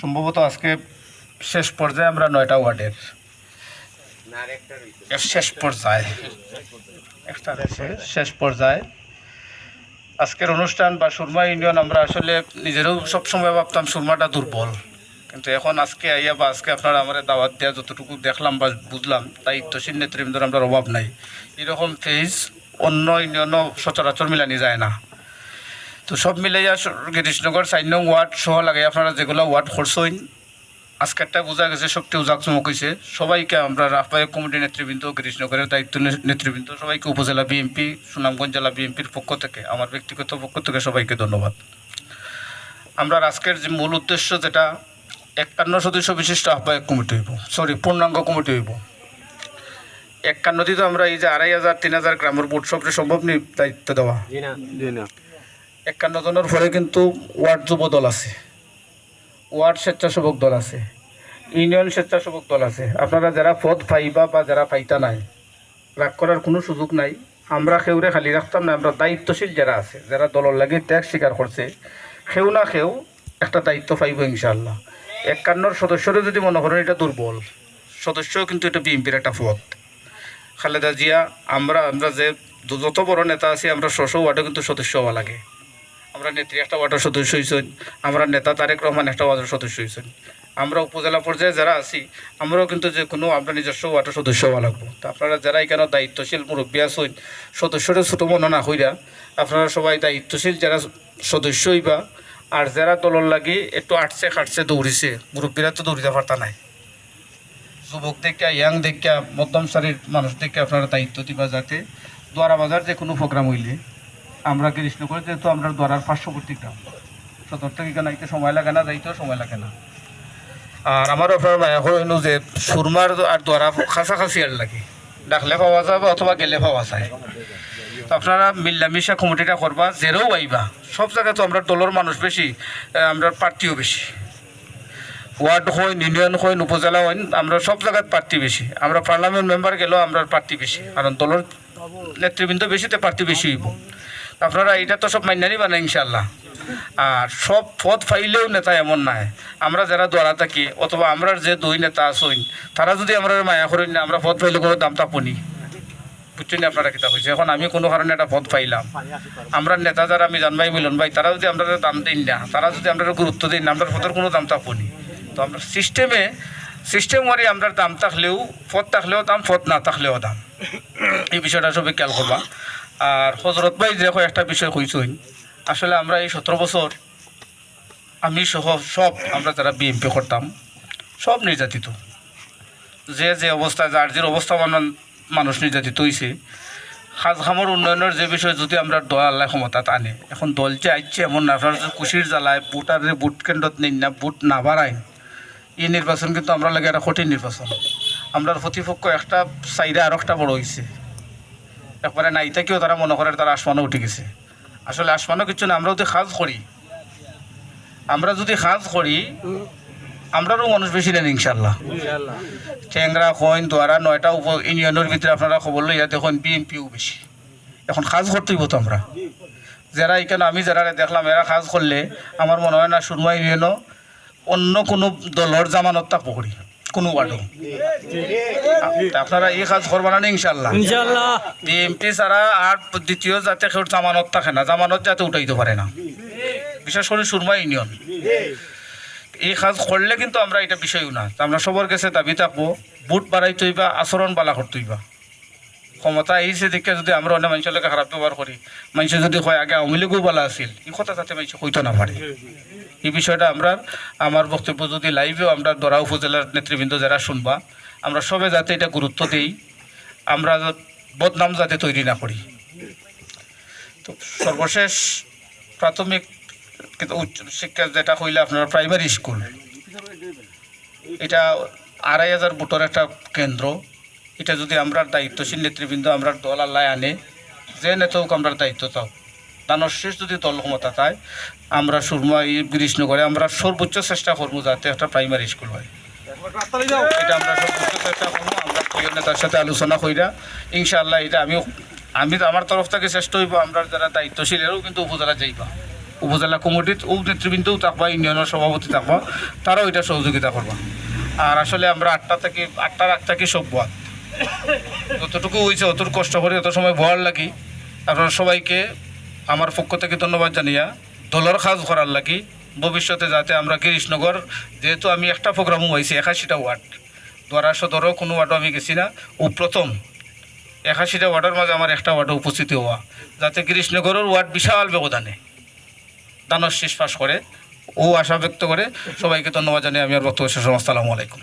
সম্ভবত আজকে শেষ পর্যায়ে আমরা 9টা ওয়ার্ডের শেষ পর্যায়ে আজকের অনুষ্ঠান বা সুরমা ইউনিয়ন আমরা আসলে নিজেরাও সবসময় ভাবতাম সুরমাটা দুর্বল, কিন্তু এখন আজকে আইয়া বা আজকে আপনারা আমার দাওয়াত দেওয়া যতটুকু দেখলাম বা বুঝলাম দায়িত্বশীল নেতৃবৃন্দর আমরা অভাব নাই। এরকম ফেজ অন্য ইউনিয়নও সচরাচর মিলানি যায় না। তো সব মিলাইয়া কৃষ্ণনগর 4 নং ওয়ার্ড সহ লাগে আপনারা যেগুলো ওয়ার্ড করছেন আজকেরটা বোঝা গেছে সবটি উজাকচমক হয়েছে। সবাইকে আমরা আহ্বায়ক কমিটি নেতৃবৃন্দ, কৃষ্ণনগরের দায়িত্ব নেতৃবৃন্দ, সবাইকে উপজেলা বিএনপি, সুনামগঞ্জ জেলা বিএনপির পক্ষ থেকে, আমার ব্যক্তিগত পক্ষ থেকে সবাইকে ধন্যবাদ। আমরা আজকের যে মূল উদ্দেশ্য, যেটা 51 সদস্য বিশিষ্ট আহ্বায়ক কমিটি হইব, পূর্ণাঙ্গ কমিটি হইব। 51 তো আমরা এই যে 2500 3000 গ্রামের ভোট সবচেয়ে সম্ভব নেই দায়িত্ব দেওয়া। 51 জনের পরে কিন্তু ওয়ার্ড যুব দল আছে, ওয়ার্ড স্বেচ্ছাসেবক দল আছে, ইউনিয়ন স্বেচ্ছাসেবক দল আছে। আপনারা যারা পদ পাইবা বা যারা পাইতা নাই, রাগ করার কোনো সুযোগ নাই। আমরা সেউরে খালি রাখতাম না। আমরা দায়িত্বশীল যারা আছে, যারা দলের লাগে ত্যাগ স্বীকার করছে, সেও না সেও একটা দায়িত্ব পাইব ইনশাআল্লাহ। 51 সদস্যরও যদি মনে করেন এটা দুর্বল সদস্যও কিন্তু এটা বিএনপির একটা পদ। খালেদা জিয়া, আমরা যে যত বড় নেতা আছি, আমরা 100 ওয়ার্ডে কিন্তু সদস্য হওয়া লাগে। আমরা নেত্রী একটা ওয়ার্ডের সদস্য হয়েছেন, আমরা নেতা তারেক রহমান একটা ওয়ার্ডের সদস্য হয়েছেন, আমরা উপজেলা পর্যায়ে যারা আছি আমরাও কিন্তু যে কোনো আমরা নিজস্ব ওয়ার্ডের সদস্য হওয়া লাগবো। তো আপনারা যারা এখানে দায়িত্বশীল মুরব্বী আছেন, সদস্যরা ছোটো মনে না হইরা আপনারা সবাই দায়িত্বশীল যারা সদস্য হইবা। আর যারা দলের লাগে একটু আটছে খাটছে দৌড়িছে, মুরব্বীরা তো দৌড়িতে পারতা নাই। যুবক দেখা, ইয়াং দেখা, মধ্যম সারির মানুষ দেখে আপনারা দায়িত্ব দিবা, যাতে দোয়ারা বাজার যে কোনো প্রোগ্রাম হইলে আমরা কৃষ্ণনগর, যেহেতু আমরা দ্বারার পার্শ্ববর্তী গ্রাম, সদর থেকে কেন আইতে সময় লাগে না, যাইতেও সময় লাগে না। আর আমারও আপনার মায়া হইল যে সুরমার আর দ্বারা কাছাকাছি আর লাগে, ডাকলে পাওয়া যাবে অথবা গেলে পাওয়া যায়। তো আপনারা মিল্লামিশা কমিটিটা করবা, জেরেও আইবা। সব জায়গায় তো আমরা দলের মানুষ বেশি, আমরা প্রার্থীও বেশি। ওয়ার্ড হইন, ইউনিয়ন হইন, উপজেলা হইন, আমরা সব জায়গায় প্রার্থী বেশি। আমরা পার্লামেন্ট মেম্বার গেলেও আমরা প্রার্থী বেশি, কারণ দলের নেতৃবৃন্দ বেশিতে প্রার্থী বেশি হইব। আপনারা এটা তো সব মান্য নিবা না ইনশাল্লাহ। আর সব পদ পাইলেও নেতা এমন নাই। আমরা যারা দ্বারা থাকি অথবা আমরা যে 2 নেতা আসইন, তারা যদি আমরা মায়া করেন না, আমরা পদ পাইলে কোনো দাম তাপনি, বুঝছেন আপনারা কিতা হয়েছে। এখন আমি কোনো কারণে একটা পদ পাইলাম, আমরা নেতা যারা আমি জানবাই মিলন ভাই, তারা যদি আমরা দাম দিন না, তারা যদি আমরা গুরুত্ব দিন না, আমরা পদের কোনো দাম তাপনি। তো আমরা সিস্টেম ওয়ারি আমরা দাম থাকলেও, পদ থাকলেও দাম, পদ না থাকলেও দাম। এই বিষয়টা সবাই খেয়াল করবা। আর হজরত ভাই যে একটা বিষয় কইছেন, আসলে আমরা এই 17 বছর আমি সহ সব আমরা যারা বিএনপি করতাম সব নির্যাতিত। যে অবস্থায় যার যে অবস্থা মানুষ নির্যাতিত হয়েছে। খাজখামর উন্নয়নের যে বিষয় যদি আমরা দল আল্লাহ ক্ষমতা আনে, এখন দল যে আইছে এমন না, আপনার খুশির জ্বালায় ভোটারে ভোট কেন্দ্রত নেই না, ভোট না বাড়ায়, এই নির্বাচন কিন্তু আমরা লাগে একটা কঠিন নির্বাচন। আমরা প্রতিপক্ষ একটা চাইরা আর একটা বড় হয়েছে, একবারে নাই থেকেও তারা মনে করে তারা আসমানও উঠে গেছে। আসলে আসমানও কিছু না, আমরা যদি কাজ করি আমরারও মানুষ বেশি নেন ইনশাল্লাহ। ঠেংরা কইন দ্বারা 9টা ইউনিয়নের ভিতরে আপনারা খবর লইয়া দেখুন বিএনপিও বেশি। এখন কাজ করতেই তো আমরা যারা এখানে, আমি যারা দেখলাম এরা কাজ করলে আমার মনে হয় না সুরমা ইউনিয়নও অন্য কোনো দলের জামানত তা পকড়ি কোনো ওয়ার্ডও। আপনারা এই কাজ করবেন না ইনশাল্লাহ। বিএনপি ছাড়া আর দ্বিতীয় যাতে কেউ জামানত থাকে না, জামানত যাতে উঠাইতে পারে না, বিশেষ করে সুরমা ইউনিয়ন। এই কাজ করলে কিন্তু আমরা এটা বিষয়ও না। আমরা সবার কাছে দাবি থাকবো, ভোট বাড়াইতে হইবা, আচরণ বালা করতে হইবা। ক্ষমতা এইছে দেখে যদি আমরা অন্য মানুষের লোকে খারাপ ব্যবহার করি, মানুষ যদি কয় আগে আওয়ামী লীগও বালা আছিল, এই কথা যাতে মানুষ কইতে না পারে। এই বিষয়টা আমরা আমার বক্তব্য যদি লাইভেও আমরা দরা উপজেলার নেতৃবৃন্দ যারা শুনবা, আমরা সবে যাতে এটা গুরুত্ব দিই, আমরা বদনাম যাতে তৈরি না করি। তো সর্বশেষ প্রাথমিক উচ্চ শিক্ষা যেটা কইলে আপনার প্রাইমারি স্কুল, এটা 2500 ভোটের একটা কেন্দ্র। এটা যদি আমরা দায়িত্বশীল নেতৃবৃন্দ আমরা দল আল্লাহ আনে, যে নেতাও আমরা দায়িত্ব চাও, দানের শেষ যদি দল ক্ষমতা চায়, আমরা সুরমা কৃষ্ণনগরে আমরা সর্বোচ্চ চেষ্টা করবো যাতে একটা প্রাইমারি স্কুল হয়। এটা আমরা সর্বোচ্চ চেষ্টা করবো। আমরা প্রিয় নেতার সাথে আলোচনা কইরা ইনশাআল্লাহ এটা আমি আমার তরফ থেকে চেষ্টা হইব। আমরা যারা দায়িত্বশীল এরও কিন্তু উপজেলা যাইবা, উপজেলা কমিটির নেতৃবৃন্দও থাকবা, ইউনিয়নের সভাপতি থাকবা, তারাও এটা সহযোগিতা করবা। আর আসলে আমরা 8টার আগ থেকে সব বাদ যতটুকু হয়েছে অত কষ্ট করে অত সময় বহার লাগি আপনারা সবাইকে আমার পক্ষ থেকে ধন্যবাদ জানিয়া দলের কাজ করার লাগি ভবিষ্যতে যাতে আমরা কৃষ্ণনগর, যেহেতু আমি একটা প্রোগ্রামও হয়েছি 81টা ওয়ার্ড, দ্বারা সদরও কোনো ওয়ার্ডও আমি গেছি না, ও প্রথম 81টা ওয়ার্ডের মাঝে আমার একটা ওয়ার্ডে উপস্থিতি হওয়া, যাতে কৃষ্ণনগরের ওয়ার্ড বিশাল ব্যবধানে দানব শীষ পাশ করে ও আশা ব্যক্ত করে সবাইকে ধন্যবাদ জানিয়ে আমি আর বক্তব্য শেষ করলাম। আসসালামু আলাইকুম।